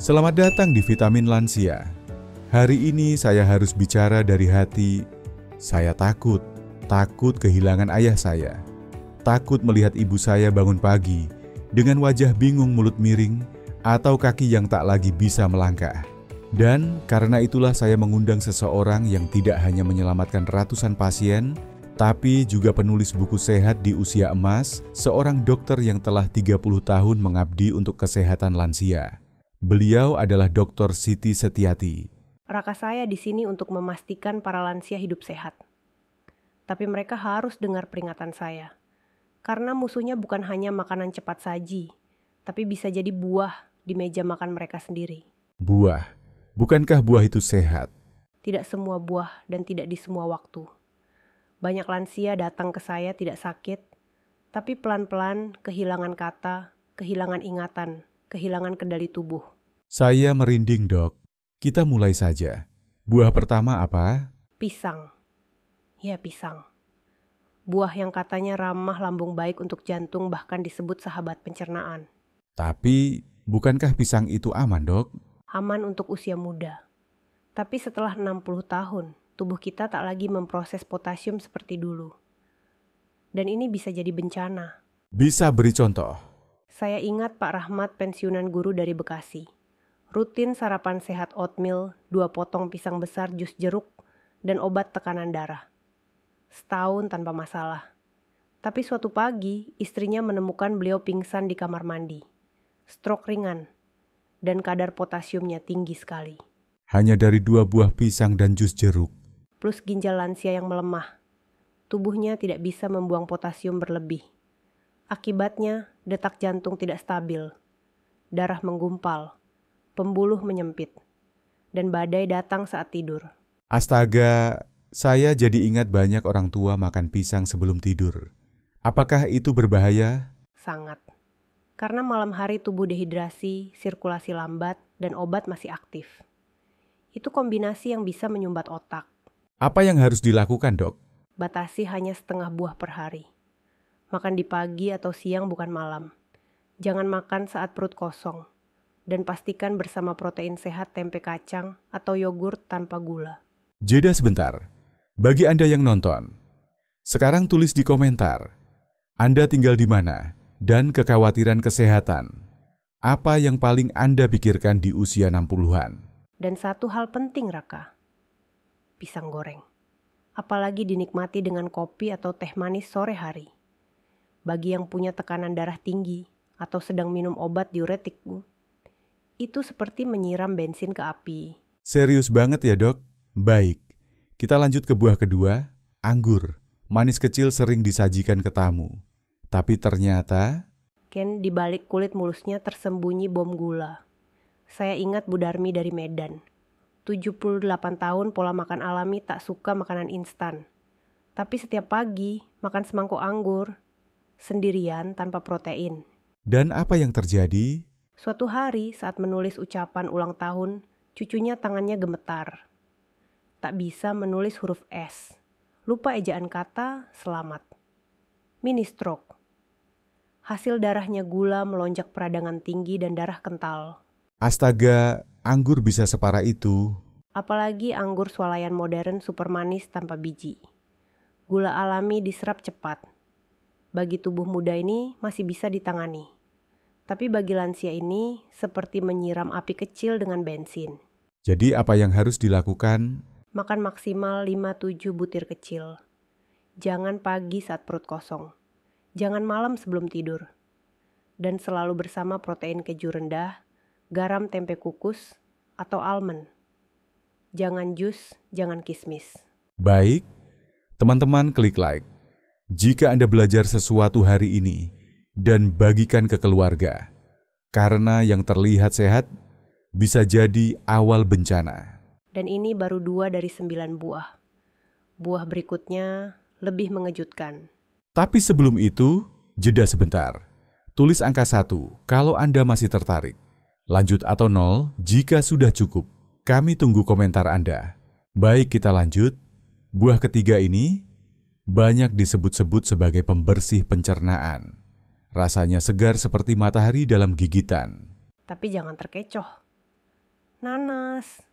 Selamat datang di Vitamin Lansia. Hari ini saya harus bicara dari hati. Saya takut kehilangan ayah saya. Takut melihat ibu saya bangun pagi dengan wajah bingung, mulut miring, atau kaki yang tak lagi bisa melangkah. Dan karena itulah saya mengundang seseorang yang tidak hanya menyelamatkan ratusan pasien, tapi juga penulis buku sehat di usia emas, seorang dokter yang telah 30 tahun mengabdi untuk kesehatan lansia. Beliau adalah Dr. Siti Setiati. Raka saya di sini untuk memastikan para lansia hidup sehat. Tapi mereka harus dengar peringatan saya. Karena musuhnya bukan hanya makanan cepat saji, tapi bisa jadi buah di meja makan mereka sendiri. Buah? Bukankah buah itu sehat? Tidak semua buah dan tidak di semua waktu. Banyak lansia datang ke saya tidak sakit, tapi pelan-pelan kehilangan kata, kehilangan ingatan, kehilangan kendali tubuh. Saya merinding, Dok. Kita mulai saja. Buah pertama apa? Pisang. Ya, pisang. Buah yang katanya ramah lambung baik untuk jantung, bahkan disebut sahabat pencernaan. Tapi, bukankah pisang itu aman, Dok? Aman untuk usia muda. Tapi setelah 60 tahun, tubuh kita tak lagi memproses potasium seperti dulu. Dan ini bisa jadi bencana. Bisa beri contoh? Saya ingat Pak Rahmat, pensiunan guru dari Bekasi. Rutin sarapan sehat oatmeal, 2 potong pisang besar, jus jeruk, dan obat tekanan darah. Setahun tanpa masalah. Tapi suatu pagi, istrinya menemukan beliau pingsan di kamar mandi. Stroke ringan, dan kadar potasiumnya tinggi sekali. Hanya dari 2 buah pisang dan jus jeruk. Plus ginjal lansia yang melemah. Tubuhnya tidak bisa membuang potasium berlebih. Akibatnya, detak jantung tidak stabil. Darah menggumpal. Pembuluh menyempit, dan badai datang saat tidur. Astaga, saya jadi ingat banyak orang tua makan pisang sebelum tidur. Apakah itu berbahaya? Sangat. Karena malam hari tubuh dehidrasi, sirkulasi lambat, dan obat masih aktif. Itu kombinasi yang bisa menyumbat otak. Apa yang harus dilakukan, Dok? Batasi hanya setengah buah per hari. Makan di pagi atau siang, bukan malam. Jangan makan saat perut kosong. Dan pastikan bersama protein sehat tempe kacang atau yogurt tanpa gula. Jeda sebentar. Bagi Anda yang nonton, sekarang tulis di komentar, Anda tinggal di mana dan kekhawatiran kesehatan. Apa yang paling Anda pikirkan di usia 60-an? Dan satu hal penting, Raka. Pisang goreng. Apalagi dinikmati dengan kopi atau teh manis sore hari. Bagi yang punya tekanan darah tinggi atau sedang minum obat diuretik, itu seperti menyiram bensin ke api. Serius banget ya, Dok? Baik, kita lanjut ke buah kedua, anggur. Manis kecil sering disajikan ke tamu. Tapi ternyata... Ken, di balik kulit mulusnya tersembunyi bom gula. Saya ingat Bu Darmi dari Medan. 78 tahun pola makan alami, tak suka makanan instan. Tapi setiap pagi makan semangkuk anggur. Sendirian tanpa protein. Dan apa yang terjadi? Suatu hari saat menulis ucapan ulang tahun, cucunya tangannya gemetar. Tak bisa menulis huruf S. Lupa ejaan kata selamat. Mini stroke. Hasil darahnya gula, melonjak peradangan tinggi, dan darah kental. Astaga, anggur bisa separah itu. Apalagi anggur swalayan modern super manis tanpa biji. Gula alami diserap cepat. Bagi tubuh muda ini masih bisa ditangani. Tapi bagi lansia ini seperti menyiram api kecil dengan bensin. Jadi apa yang harus dilakukan? Makan maksimal 5-7 butir kecil. Jangan pagi saat perut kosong. Jangan malam sebelum tidur. Dan selalu bersama protein keju rendah, garam tempe kukus, atau almond. Jangan jus, jangan kismis. Baik, teman-teman klik like. Jika Anda belajar sesuatu hari ini, dan bagikan ke keluarga. Karena yang terlihat sehat bisa jadi awal bencana. Dan ini baru 2 dari 9 buah. Buah berikutnya lebih mengejutkan. Tapi sebelum itu, jeda sebentar. Tulis angka 1 kalau Anda masih tertarik. Lanjut atau 0 jika sudah cukup. Kami tunggu komentar Anda. Baik, kita lanjut. Buah ketiga ini banyak disebut-sebut sebagai pembersih pencernaan. Rasanya segar seperti matahari dalam gigitan. Tapi jangan terkecoh. Nanas.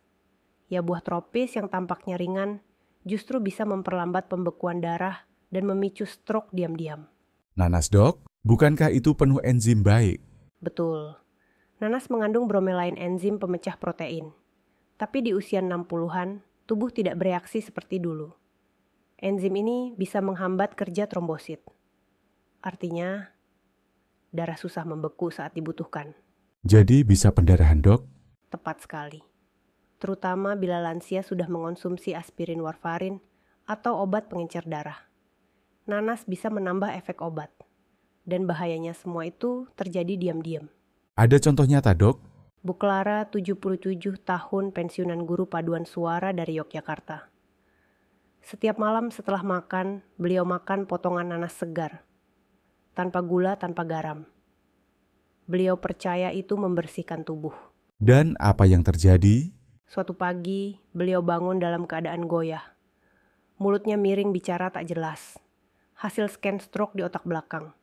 Ya, buah tropis yang tampaknya ringan justru bisa memperlambat pembekuan darah dan memicu stroke diam-diam. Nanas dok, bukankah itu penuh enzim baik? Betul. Nanas mengandung bromelain enzim pemecah protein. Tapi di usia 60-an, tubuh tidak bereaksi seperti dulu. Enzim ini bisa menghambat kerja trombosit. Artinya, darah susah membeku saat dibutuhkan. Jadi bisa pendarahan dok? Tepat sekali. Terutama bila lansia sudah mengonsumsi aspirin warfarin atau obat pengencer darah. Nanas bisa menambah efek obat. Dan bahayanya semua itu terjadi diam-diam. Ada contoh nyata dok? Bu Clara, 77 tahun, pensiunan guru paduan suara dari Yogyakarta. Setiap malam setelah makan, beliau makan potongan nanas segar. Tanpa gula, tanpa garam. Beliau percaya itu membersihkan tubuh. Dan apa yang terjadi? Suatu pagi, beliau bangun dalam keadaan goyah. Mulutnya miring, bicara tak jelas. Hasil scan stroke di otak belakang.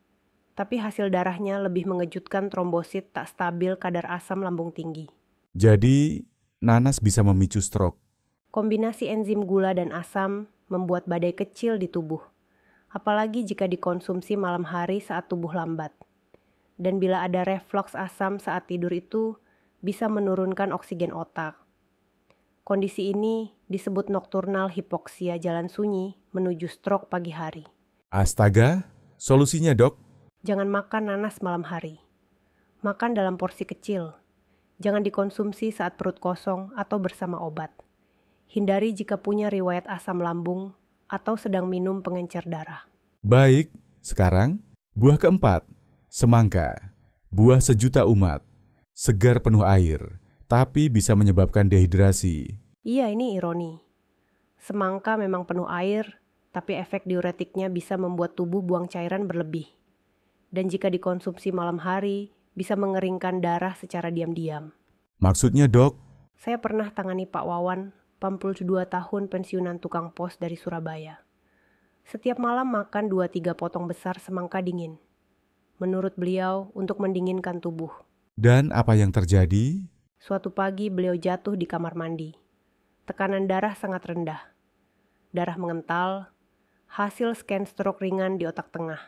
Tapi hasil darahnya lebih mengejutkan, trombosit tak stabil, kadar asam lambung tinggi. Jadi, nanas bisa memicu stroke. Kombinasi enzim gula dan asam membuat badai kecil di tubuh. Apalagi jika dikonsumsi malam hari saat tubuh lambat. Dan bila ada reflux asam saat tidur itu, bisa menurunkan oksigen otak. Kondisi ini disebut nokturnal hipoksia jalan sunyi menuju stroke pagi hari. Astaga, solusinya dok? Jangan makan nanas malam hari. Makan dalam porsi kecil. Jangan dikonsumsi saat perut kosong atau bersama obat. Hindari jika punya riwayat asam lambung atau sedang minum pengencer darah. Baik, sekarang buah keempat, semangka. Buah sejuta umat, segar penuh air, tapi bisa menyebabkan dehidrasi. Iya, ini ironi. Semangka memang penuh air, tapi efek diuretiknya bisa membuat tubuh buang cairan berlebih. Dan jika dikonsumsi malam hari, bisa mengeringkan darah secara diam-diam. Maksudnya dok? Saya pernah tangani Pak Wawan, 82 tahun, pensiunan tukang pos dari Surabaya. Setiap malam makan 2-3 potong besar semangka dingin. Menurut beliau, untuk mendinginkan tubuh. Dan apa yang terjadi? Suatu pagi beliau jatuh di kamar mandi. Tekanan darah sangat rendah. Darah mengental, hasil scan stroke ringan di otak tengah.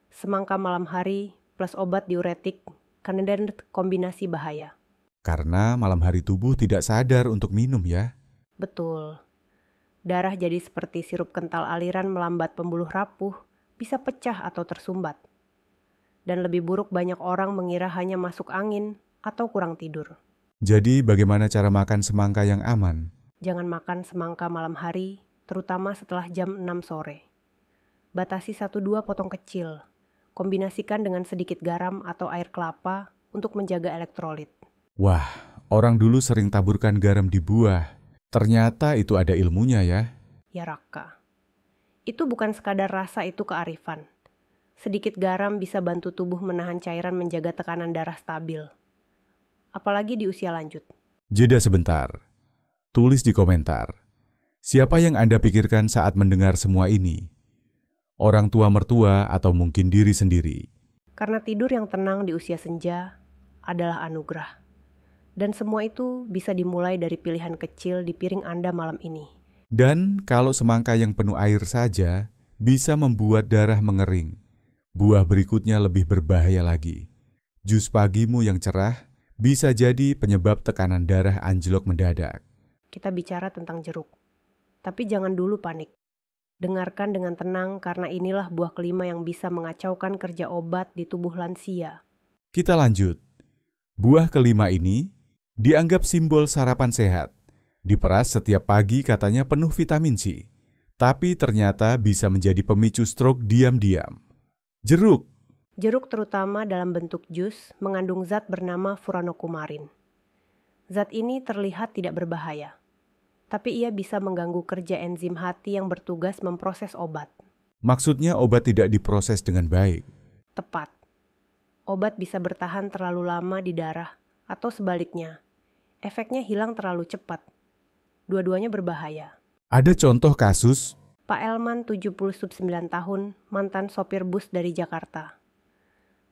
Semangka malam hari plus obat diuretik, karena kombinasi bahaya. Karena malam hari tubuh tidak sadar untuk minum ya? Betul. Darah jadi seperti sirup kental, aliran melambat, pembuluh rapuh, bisa pecah atau tersumbat. Dan lebih buruk, banyak orang mengira hanya masuk angin atau kurang tidur. Jadi bagaimana cara makan semangka yang aman? Jangan makan semangka malam hari, terutama setelah jam 6 sore. Batasi 1-2 potong kecil. Kombinasikan dengan sedikit garam atau air kelapa untuk menjaga elektrolit. Wah, orang dulu sering taburkan garam di buah. Ternyata itu ada ilmunya ya. Ya Raka. Itu bukan sekadar rasa, itu kearifan. Sedikit garam bisa bantu tubuh menahan cairan, menjaga tekanan darah stabil. Apalagi di usia lanjut. Jeda sebentar. Tulis di komentar. Siapa yang Anda pikirkan saat mendengar semua ini? Orang tua mertua atau mungkin diri sendiri? Karena tidur yang tenang di usia senja adalah anugerah. Dan semua itu bisa dimulai dari pilihan kecil di piring Anda malam ini. Dan kalau semangka yang penuh air saja bisa membuat darah mengering, buah berikutnya lebih berbahaya lagi. Jus pagimu yang cerah bisa jadi penyebab tekanan darah anjlok mendadak. Kita bicara tentang jeruk. Tapi jangan dulu panik. Dengarkan dengan tenang, karena inilah buah kelima yang bisa mengacaukan kerja obat di tubuh lansia. Kita lanjut. Buah kelima ini dianggap simbol sarapan sehat. Diperas setiap pagi katanya penuh vitamin C. Tapi ternyata bisa menjadi pemicu stroke diam-diam. Jeruk. Jeruk, terutama dalam bentuk jus, mengandung zat bernama furanokumarin. Zat ini terlihat tidak berbahaya. Tapi ia bisa mengganggu kerja enzim hati yang bertugas memproses obat. Maksudnya obat tidak diproses dengan baik? Tepat. Obat bisa bertahan terlalu lama di darah, atau sebaliknya, efeknya hilang terlalu cepat. Dua-duanya berbahaya. Ada contoh kasus? Pak Elman, 79 tahun, mantan sopir bus dari Jakarta.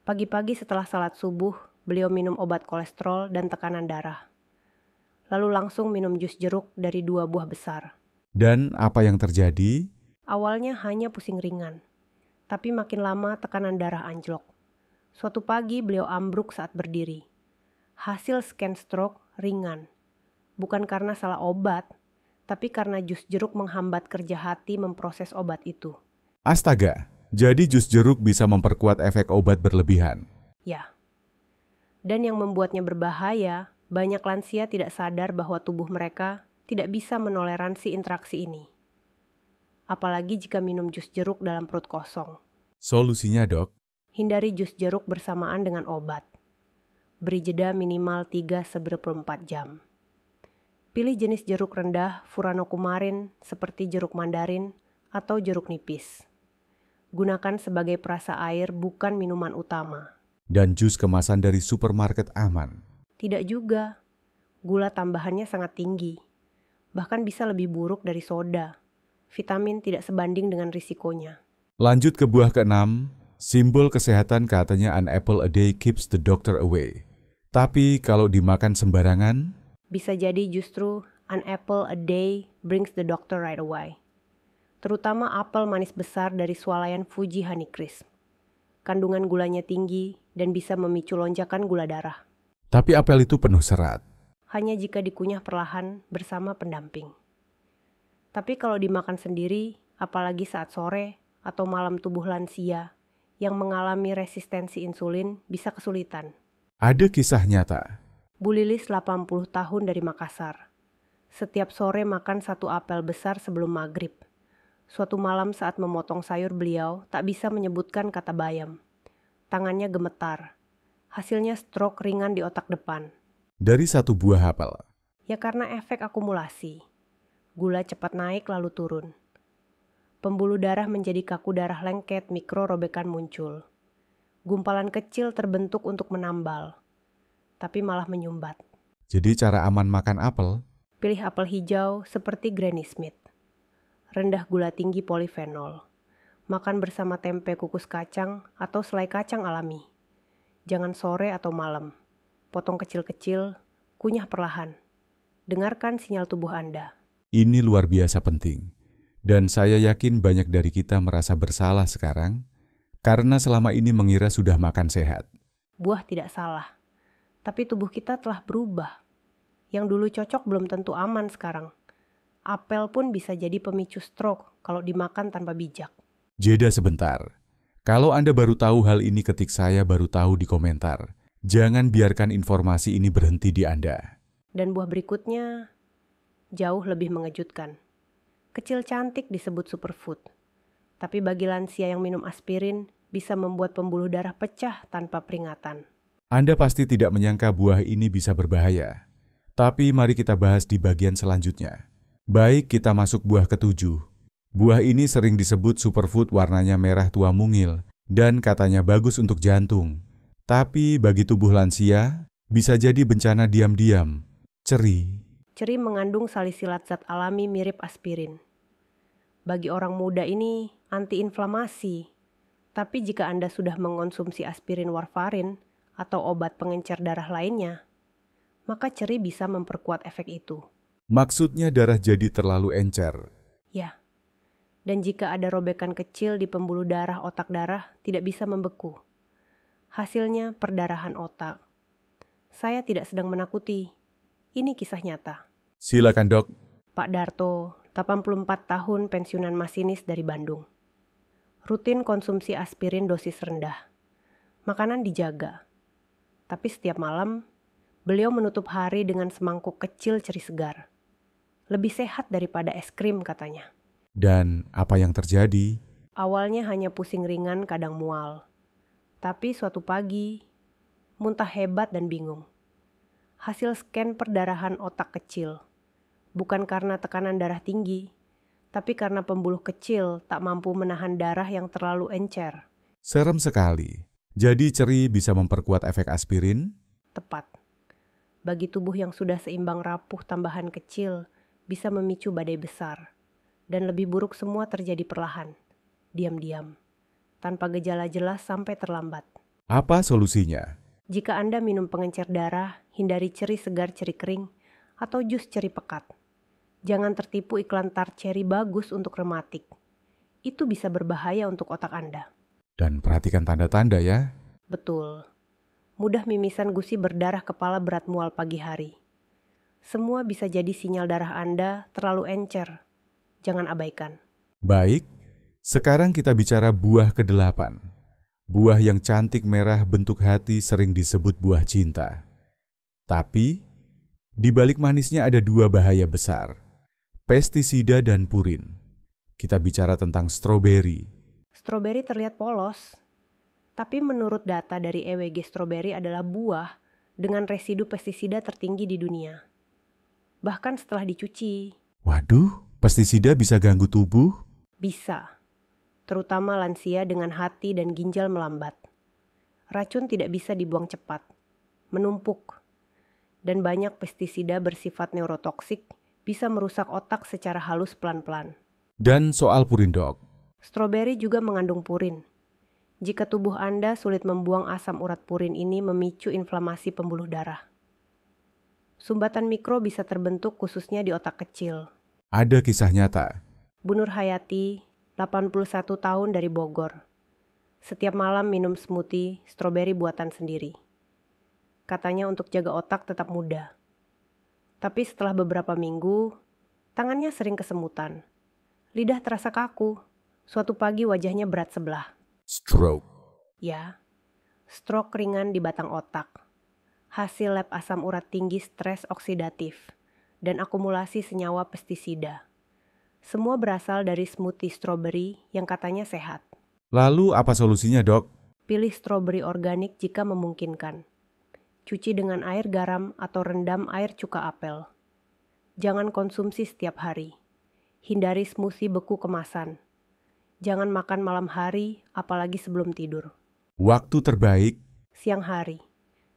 Pagi-pagi setelah salat subuh, beliau minum obat kolesterol dan tekanan darah. lalu langsung minum jus jeruk dari 2 buah besar. Dan apa yang terjadi? Awalnya hanya pusing ringan, tapi makin lama tekanan darah anjlok. Suatu pagi beliau ambruk saat berdiri. Hasil scan stroke ringan. Bukan karena salah obat, tapi karena jus jeruk menghambat kerja hati memproses obat itu. Astaga, jadi jus jeruk bisa memperkuat efek obat berlebihan. Ya. Dan yang membuatnya berbahaya, banyak lansia tidak sadar bahwa tubuh mereka tidak bisa menoleransi interaksi ini. Apalagi jika minum jus jeruk dalam perut kosong. Solusinya, Dok? Hindari jus jeruk bersamaan dengan obat. Beri jeda minimal 3-24 jam. Pilih jenis jeruk rendah Furanokumarin seperti jeruk mandarin atau jeruk nipis. Gunakan sebagai perasa air, bukan minuman utama. Dan jus kemasan dari supermarket aman? Tidak juga. Gula tambahannya sangat tinggi. Bahkan bisa lebih buruk dari soda. Vitamin tidak sebanding dengan risikonya. Lanjut ke buah ke-6. Simbol kesehatan katanya an apple a day keeps the doctor away. Tapi kalau dimakan sembarangan? Bisa jadi justru an apple a day brings the doctor right away. Terutama apel manis besar dari swalayan Fuji Honeycrisp. Kandungan gulanya tinggi dan bisa memicu lonjakan gula darah. Tapi apel itu penuh serat. Hanya jika dikunyah perlahan bersama pendamping. Tapi kalau dimakan sendiri, apalagi saat sore atau malam tubuh lansia yang mengalami resistensi insulin bisa kesulitan. Ada kisah nyata. Bu Lilis 80 tahun dari Makassar. Setiap sore makan 1 apel besar sebelum maghrib. Suatu malam saat memotong sayur beliau tak bisa menyebutkan kata bayam. Tangannya gemetar. Hasilnya stroke ringan di otak depan. Dari 1 buah apel? Ya karena efek akumulasi. Gula cepat naik lalu turun. Pembuluh darah menjadi kaku darah lengket, mikro robekan muncul. Gumpalan kecil terbentuk untuk menambal. Tapi malah menyumbat. Jadi cara aman makan apel? Pilih apel hijau seperti Granny Smith. Rendah gula tinggi polifenol. Makan bersama tempe kukus kacang atau selai kacang alami. Jangan sore atau malam. Potong kecil-kecil, kunyah perlahan. Dengarkan sinyal tubuh Anda. Ini luar biasa penting. Dan saya yakin banyak dari kita merasa bersalah sekarang karena selama ini mengira sudah makan sehat. Buah tidak salah. Tapi tubuh kita telah berubah. Yang dulu cocok belum tentu aman sekarang. Apel pun bisa jadi pemicu stroke kalau dimakan tanpa bijak. Jeda sebentar. Kalau Anda baru tahu hal ini ketik saya baru tahu di komentar. Jangan biarkan informasi ini berhenti di Anda. Dan buah berikutnya jauh lebih mengejutkan. Kecil cantik disebut superfood. Tapi bagi lansia yang minum aspirin bisa membuat pembuluh darah pecah tanpa peringatan. Anda pasti tidak menyangka buah ini bisa berbahaya. Tapi mari kita bahas di bagian selanjutnya. Baik, kita masuk buah ke-7. Buah ini sering disebut superfood, warnanya merah tua mungil, dan katanya bagus untuk jantung. Tapi bagi tubuh lansia, bisa jadi bencana diam-diam. Ceri. Ceri mengandung salisilat zat alami mirip aspirin. Bagi orang muda ini antiinflamasi. Tapi jika Anda sudah mengonsumsi aspirin warfarin atau obat pengencer darah lainnya, maka ceri bisa memperkuat efek itu. Maksudnya darah jadi terlalu encer. Ya, dan jika ada robekan kecil di pembuluh darah, otak darah tidak bisa membeku. Hasilnya perdarahan otak. Saya tidak sedang menakuti. Ini kisah nyata. Silakan, Dok. Pak Darto, 84 tahun, pensiunan masinis dari Bandung. Rutin konsumsi aspirin dosis rendah. Makanan dijaga. Tapi setiap malam, beliau menutup hari dengan semangkuk kecil ceri segar. Lebih sehat daripada es krim katanya. Dan apa yang terjadi? Awalnya hanya pusing ringan, kadang mual. Tapi suatu pagi, muntah hebat dan bingung. Hasil scan perdarahan otak kecil. Bukan karena tekanan darah tinggi, tapi karena pembuluh kecil tak mampu menahan darah yang terlalu encer. Serem sekali. Jadi ceri bisa memperkuat efek aspirin? Tepat. Bagi tubuh yang sudah seimbang rapuh, tambahan kecil bisa memicu badai besar. Dan lebih buruk, semua terjadi perlahan, diam-diam, tanpa gejala jelas sampai terlambat. Apa solusinya? Jika Anda minum pengencer darah, hindari ceri segar, ceri kering, atau jus ceri pekat. Jangan tertipu iklan tart cherry bagus untuk rematik. Itu bisa berbahaya untuk otak Anda. Dan perhatikan tanda-tanda ya. Betul. Mudah mimisan gusi berdarah kepala berat mual pagi hari. Semua bisa jadi sinyal darah Anda terlalu encer. Jangan abaikan. Baik, sekarang kita bicara buah ke-8. Buah yang cantik merah bentuk hati sering disebut buah cinta. Tapi, di balik manisnya ada dua bahaya besar, pestisida dan purin. Kita bicara tentang stroberi. Stroberi terlihat polos, tapi menurut data dari EWG stroberi adalah buah dengan residu pestisida tertinggi di dunia. Bahkan setelah dicuci. Waduh, pestisida bisa ganggu tubuh? Bisa. Terutama lansia dengan hati dan ginjal melambat. Racun tidak bisa dibuang cepat, menumpuk. Dan banyak pestisida bersifat neurotoksik bisa merusak otak secara halus pelan-pelan. Dan soal purin, Dok. Stroberi juga mengandung purin. Jika tubuh Anda sulit membuang asam urat purin ini memicu inflamasi pembuluh darah. Sumbatan mikro bisa terbentuk khususnya di otak kecil. Ada kisah nyata. Bu Nur Hayati, 81 tahun dari Bogor. Setiap malam minum smoothie stroberi buatan sendiri. Katanya untuk jaga otak tetap muda. Tapi setelah beberapa minggu, tangannya sering kesemutan. Lidah terasa kaku. Suatu pagi wajahnya berat sebelah. Stroke. Ya, stroke ringan di batang otak. Hasil lab asam urat tinggi stres oksidatif dan akumulasi senyawa pestisida. Semua berasal dari smoothie stroberi yang katanya sehat. Lalu apa solusinya, Dok? Pilih stroberi organik jika memungkinkan. Cuci dengan air garam atau rendam air cuka apel. Jangan konsumsi setiap hari. Hindari smoothie beku kemasan. Jangan makan malam hari, apalagi sebelum tidur. Waktu terbaik? Siang hari.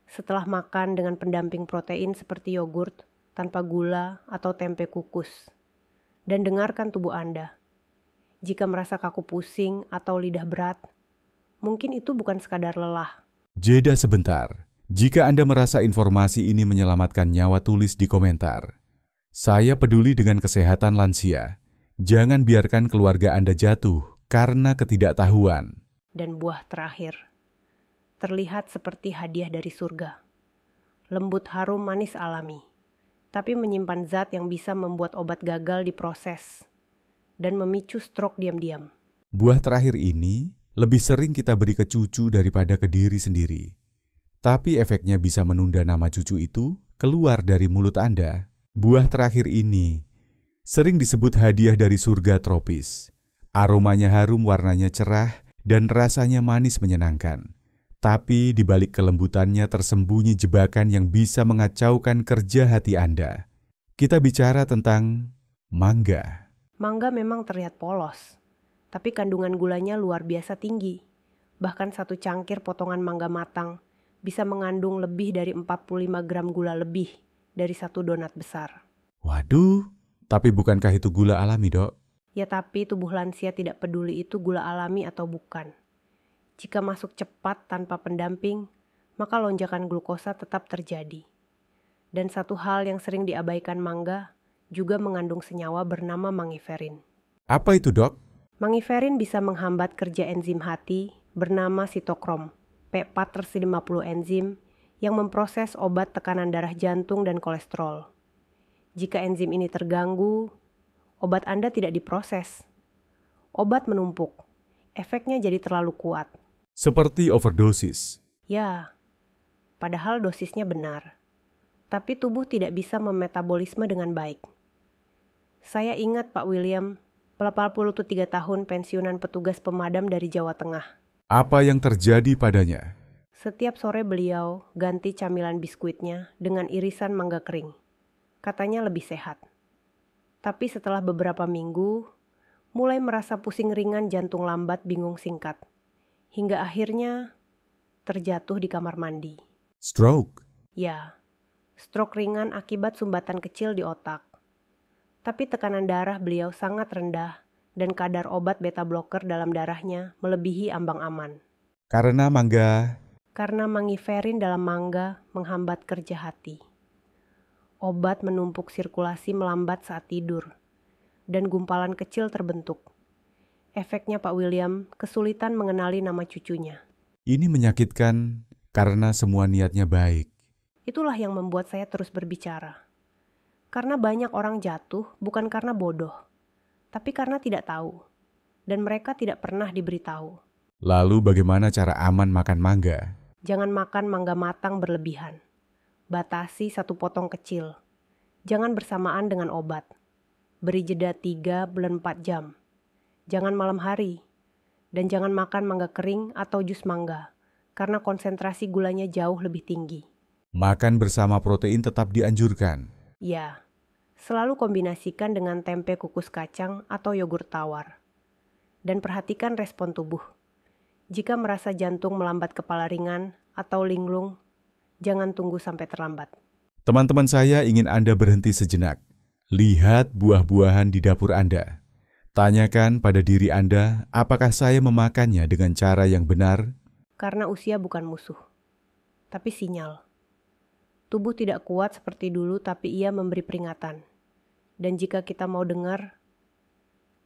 Setelah makan dengan pendamping protein seperti yogurt, tanpa gula atau tempe kukus. Dan dengarkan tubuh Anda. Jika merasa kaku pusing atau lidah berat, mungkin itu bukan sekadar lelah. Jeda sebentar. Jika Anda merasa informasi ini menyelamatkan nyawa, tulis di komentar. Saya peduli dengan kesehatan lansia. Jangan biarkan keluarga Anda jatuh karena ketidaktahuan. Dan buah terakhir, terlihat seperti hadiah dari surga. Lembut, harum, manis alami. Tapi menyimpan zat yang bisa membuat obat gagal diproses dan memicu stroke diam-diam. Buah terakhir ini lebih sering kita beri ke cucu daripada ke diri sendiri. Tapi efeknya bisa menunda nama cucu itu keluar dari mulut Anda. Buah terakhir ini sering disebut hadiah dari surga tropis. Aromanya harum, warnanya cerah, dan rasanya manis menyenangkan. Tapi di balik kelembutannya tersembunyi jebakan yang bisa mengacaukan kerja hati Anda. Kita bicara tentang mangga. Mangga memang terlihat polos, tapi kandungan gulanya luar biasa tinggi. Bahkan satu cangkir potongan mangga matang bisa mengandung lebih dari 45 gram gula lebih dari satu donat besar. Waduh, tapi bukankah itu gula alami, Dok? Ya, tapi tubuh lansia tidak peduli itu gula alami atau bukan. Jika masuk cepat tanpa pendamping, maka lonjakan glukosa tetap terjadi. Dan satu hal yang sering diabaikan mangga juga mengandung senyawa bernama mangiferin. Apa itu, Dok? Mangiferin bisa menghambat kerja enzim hati bernama sitokrom, P450 enzim yang memproses obat tekanan darah jantung dan kolesterol. Jika enzim ini terganggu, obat Anda tidak diproses. Obat menumpuk, efeknya jadi terlalu kuat. Seperti overdosis. Ya, padahal dosisnya benar. Tapi tubuh tidak bisa memetabolisme dengan baik. Saya ingat Pak William, 83 tahun pensiunan petugas pemadam dari Jawa Tengah. Apa yang terjadi padanya? Setiap sore beliau ganti camilan biskuitnya dengan irisan mangga kering. Katanya lebih sehat. Tapi setelah beberapa minggu, mulai merasa pusing ringan, jantung lambat, bingung singkat. Hingga akhirnya terjatuh di kamar mandi. Stroke? Ya, stroke ringan akibat sumbatan kecil di otak. Tapi tekanan darah beliau sangat rendah dan kadar obat beta blocker dalam darahnya melebihi ambang aman. Karena mangga? Karena mangiferin dalam mangga menghambat kerja hati. Obat menumpuk sirkulasi melambat saat tidur, dan gumpalan kecil terbentuk. Efeknya Pak William kesulitan mengenali nama cucunya. Ini menyakitkan karena semua niatnya baik. Itulah yang membuat saya terus berbicara. Karena banyak orang jatuh bukan karena bodoh, tapi karena tidak tahu. Dan mereka tidak pernah diberitahu. Lalu bagaimana cara aman makan mangga? Jangan makan mangga matang berlebihan. Batasi 1 potong kecil. Jangan bersamaan dengan obat. Beri jeda 3-4 jam. Jangan malam hari. Dan jangan makan mangga kering atau jus mangga, karena konsentrasi gulanya jauh lebih tinggi. Makan bersama protein tetap dianjurkan. Ya, selalu kombinasikan dengan tempe kukus kacang atau yogurt tawar. Dan perhatikan respon tubuh. Jika merasa jantung melambat kepala ringan atau linglung, jangan tunggu sampai terlambat. Teman-teman saya ingin Anda berhenti sejenak. Lihat buah-buahan di dapur Anda. Tanyakan pada diri Anda, apakah saya memakannya dengan cara yang benar? Karena usia bukan musuh, tapi sinyal. Tubuh tidak kuat seperti dulu, tapi ia memberi peringatan. Dan jika kita mau dengar,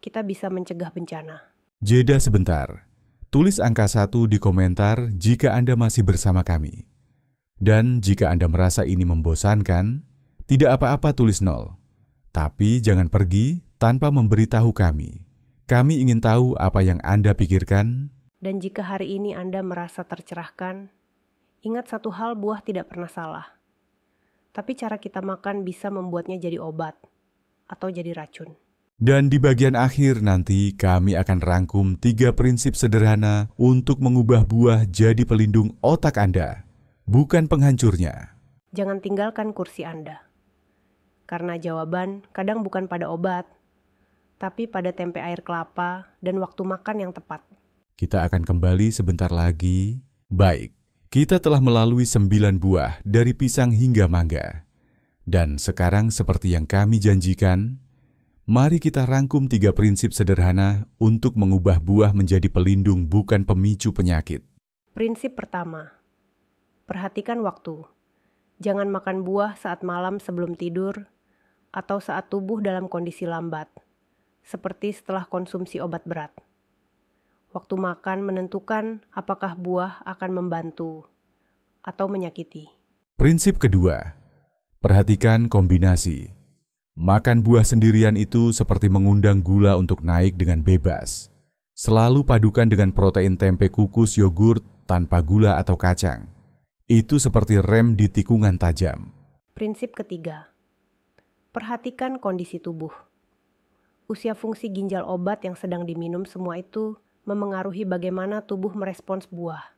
kita bisa mencegah bencana. Jeda sebentar. Tulis angka 1 di komentar jika Anda masih bersama kami. Dan jika Anda merasa ini membosankan, tidak apa-apa tulis 0. Tapi jangan pergi tanpa memberitahu kami. Kami ingin tahu apa yang Anda pikirkan. Dan jika hari ini Anda merasa tercerahkan, ingat satu hal, buah tidak pernah salah. Tapi cara kita makan bisa membuatnya jadi obat atau jadi racun. Dan di bagian akhir nanti kami akan rangkum 3 prinsip sederhana untuk mengubah buah jadi pelindung otak Anda, bukan penghancurnya. Jangan tinggalkan kursi Anda. Karena jawaban kadang bukan pada obat, tapi pada tempe air kelapa dan waktu makan yang tepat. Kita akan kembali sebentar lagi. Baik, kita telah melalui 9 buah dari pisang hingga mangga. Dan sekarang seperti yang kami janjikan, mari kita rangkum 3 prinsip sederhana untuk mengubah buah menjadi pelindung bukan pemicu penyakit. Prinsip pertama, perhatikan waktu. Jangan makan buah saat malam sebelum tidur atau saat tubuh dalam kondisi lambat, seperti setelah konsumsi obat berat. Waktu makan menentukan apakah buah akan membantu atau menyakiti. Prinsip kedua, perhatikan kombinasi. Makan buah sendirian itu seperti mengundang gula untuk naik dengan bebas. Selalu padukan dengan protein tempe kukus yogurt tanpa gula atau kacang. Itu seperti rem di tikungan tajam. Prinsip ketiga, perhatikan kondisi tubuh. Usia fungsi ginjal obat yang sedang diminum semua itu memengaruhi bagaimana tubuh merespons buah.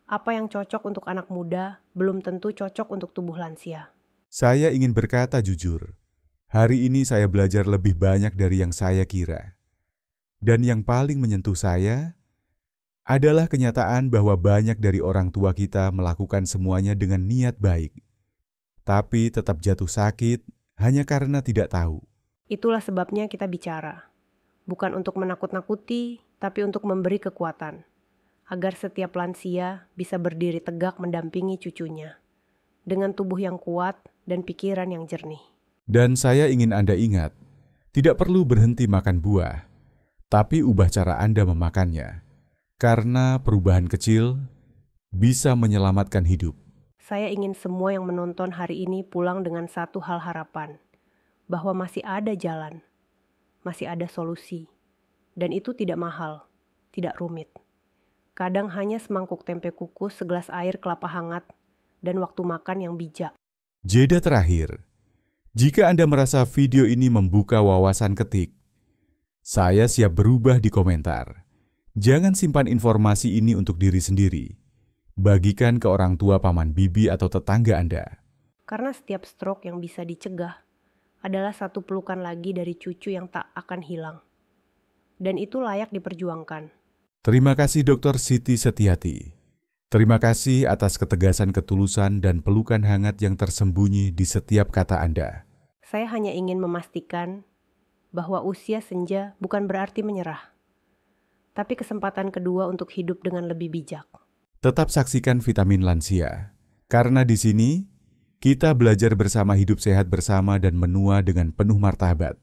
Apa yang cocok untuk anak muda belum tentu cocok untuk tubuh lansia. Saya ingin berkata jujur, hari ini saya belajar lebih banyak dari yang saya kira. Dan yang paling menyentuh saya adalah kenyataan bahwa banyak dari orang tua kita melakukan semuanya dengan niat baik, tapi tetap jatuh sakit hanya karena tidak tahu. Itulah sebabnya kita bicara. Bukan untuk menakut-nakuti, tapi untuk memberi kekuatan. Agar setiap lansia bisa berdiri tegak mendampingi cucunya. Dengan tubuh yang kuat dan pikiran yang jernih. Dan saya ingin Anda ingat, tidak perlu berhenti makan buah, tapi ubah cara Anda memakannya. Karena perubahan kecil bisa menyelamatkan hidup. Saya ingin semua yang menonton hari ini pulang dengan satu hal harapan. Bahwa masih ada jalan, masih ada solusi. Dan itu tidak mahal, tidak rumit. Kadang hanya semangkuk tempe kukus, segelas air kelapa hangat, dan waktu makan yang bijak. Jeda terakhir, jika Anda merasa video ini membuka wawasan ketik, saya siap berubah di komentar. Jangan simpan informasi ini untuk diri sendiri. Bagikan ke orang tua, paman bibi, atau tetangga Anda. Karena setiap stroke yang bisa dicegah adalah satu pelukan lagi dari cucu yang tak akan hilang. Dan itu layak diperjuangkan. Terima kasih Dr. Siti Setiati. Terima kasih atas ketegasan, ketulusan, dan pelukan hangat yang tersembunyi di setiap kata Anda. Saya hanya ingin memastikan bahwa usia senja bukan berarti menyerah, tapi kesempatan kedua untuk hidup dengan lebih bijak. Tetap saksikan Vitamin Lansia, karena di sini Kita belajar bersama hidup sehat bersama dan menua dengan penuh martabat.